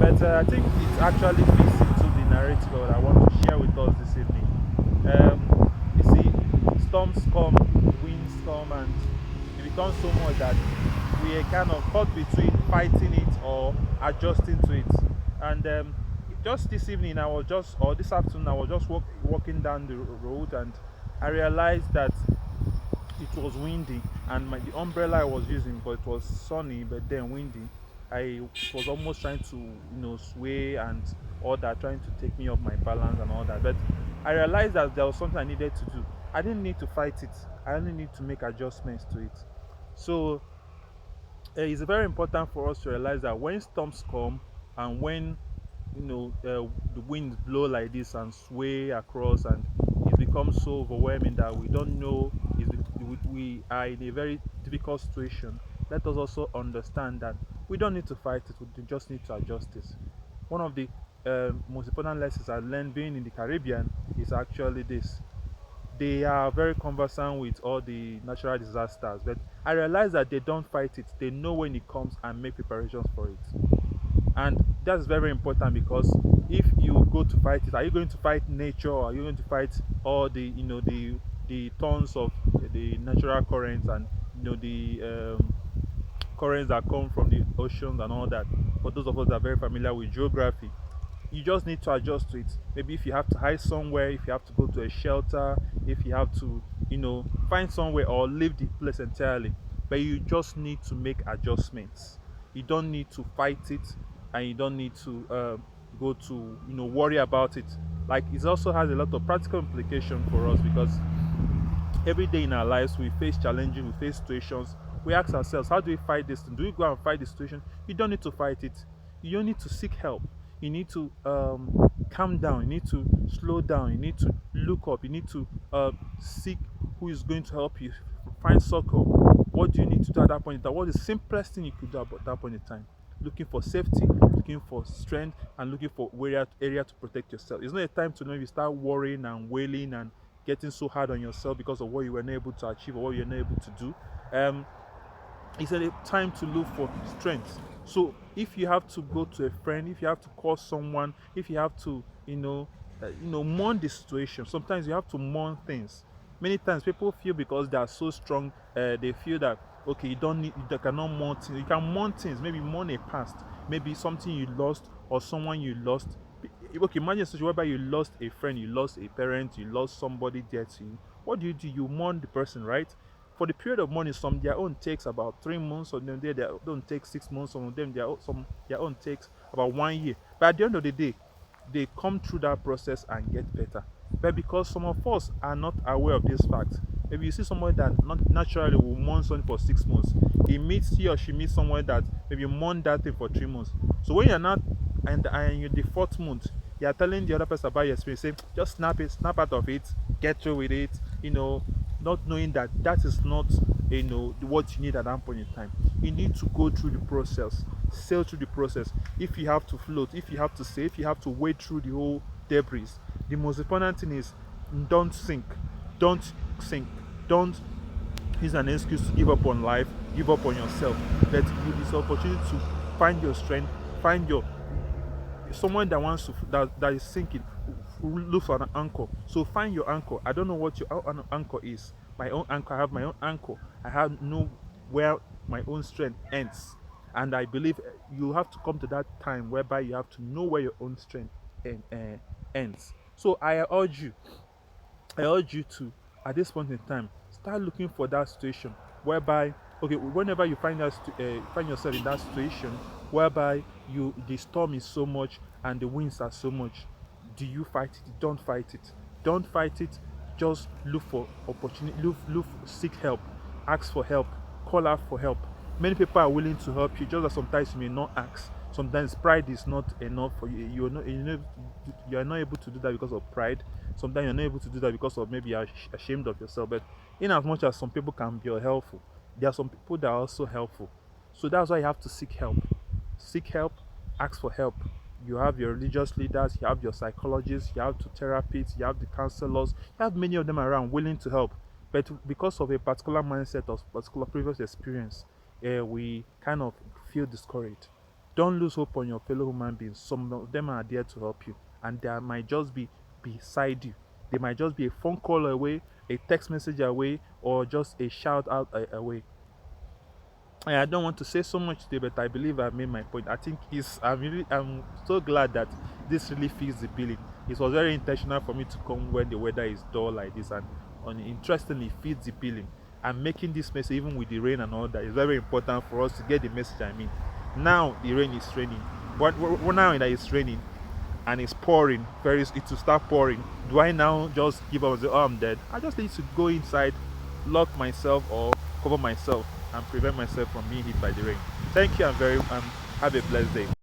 But I think it actually fits into the narrative that I want to share with us this evening. You see, storms come, winds come, and it becomes so much that we are kind of caught between fighting it or adjusting to it. And just this evening, or this afternoon, I was just walking down the road, and I realized that it was windy, and the umbrella I was using, but it was sunny but then windy. I was almost trying to sway and all that, trying to take me off my balance and all that. But I realized that there was something I needed to do. I didn't need to fight it. I only need to make adjustments to it. So it's very important for us to realize that when storms come and when the winds blow like this and sway across, and it becomes so overwhelming that we don't know, we are in a very difficult situation. Let us also understand that we don't need to fight it, we just need to adjust it. One of the most important lessons I learned being in the Caribbean is actually this: they are very conversant with all the natural disasters, but I realize that they don't fight it. They know when it comes and make preparations for it. And that's very important, because if you go to fight it, are you going to fight nature, or are you going to fight all the tons of the natural currents, and the currents that come from the oceans and all that? For those of us that are very familiar with geography, you just need to adjust to it. Maybe if you have to hide somewhere, if you have to go to a shelter, if you have to find somewhere or leave the place entirely, but you just need to make adjustments. You don't need to fight it, and you don't need to go to worry about it. Like, it also has a lot of practical implication for us, because every day in our lives we face challenges, we face situations. We ask ourselves, how do we fight this thing? Do we go and fight the situation? You don't need to fight it. You don't need to seek help. You need to calm down. You need to slow down. You need to look up. You need to seek who is going to help you. Find circle. What do you need to do at that point in time? What is the simplest thing you could do at that point in time? Looking for safety, looking for strength, and looking for area to protect yourself. It's not a time to maybe start worrying and wailing and getting so hard on yourself because of what you were not able to achieve or what you're not able to do. Um, it's a time to look for strength. So if you have to go to a friend, if you have to call someone, if you have to, mourn the situation. Sometimes you have to mourn things. Many times people feel because they are so strong, they feel that okay, you don't need, you cannot mourn things. You can mourn things. Maybe mourn a past, maybe something you lost or someone you lost. Okay, imagine a situation whereby you lost a friend, you lost a parent, you lost somebody dear to you. What do? You mourn the person, right? For the period of mourning, some their own takes about 3 months, some of them their own takes 6 months, some of them their own takes about 1 year. But at the end of the day, they come through that process and get better. But because some of us are not aware of this fact, maybe you see someone that not naturally will mourn something for 6 months. He or she meets someone that maybe mourn that thing for 3 months. So when you're not, and you're the fourth month, you're telling the other person about your experience, say, just snap out of it, get through with it, not knowing that that is not what you need at that point in time. You need to go through the process, sail through the process. If you have to float, if you have to sail, if you have to wade through the whole debris, the most important thing is don't sink, don't sink, don't use an excuse to give up on life, give up on yourself. But use this opportunity to find your strength, find your someone that wants to that is sinking, who looks for an anchor. So find your anchor. I don't know what your anchor is. My own anchor, I have my own anchor. I have know where my own strength ends, and I believe you have to come to that time whereby you have to know where your own strength ends. So I urge you to, at this point in time, start looking for that situation whereby, okay, whenever you find yourself in that situation whereby the storm is so much and the winds are so much, do you fight it? Don't fight it. Don't fight it. Just look for opportunity. Seek help. Ask for help. Call out for help. Many people are willing to help you, just that sometimes you may not ask. Sometimes pride is not enough for you. You are not able to do that because of pride. Sometimes you're not able to do that because of maybe you're ashamed of yourself. But in as much as some people can be helpful, there are some people that are also helpful. So that's why you have to seek help. Seek help, ask for help. You have your religious leaders, you have your psychologists, you have the therapists, you have the counselors, you have many of them around willing to help. But because of a particular mindset or particular previous experience, we kind of feel discouraged. Don't lose hope on your fellow human beings. Some of them are there to help you, and they might just be beside you. They might just be a phone call away, a text message away, or just a shout out away. I don't want to say so much today, but I believe I've made my point. I think I'm so glad that this really fits the billing. It was very intentional for me to come when the weather is dull like this, and interestingly fits the billing. I'm making this message even with the rain and all that. It's very important for us to get the message. I mean, now the rain is raining, but now that it's raining and it's pouring, it will start pouring. Do I now just give up and say, "Oh, I'm dead"? I just need to go inside, lock myself, or cover myself and prevent myself from being hit by the rain. Thank you and have a blessed day.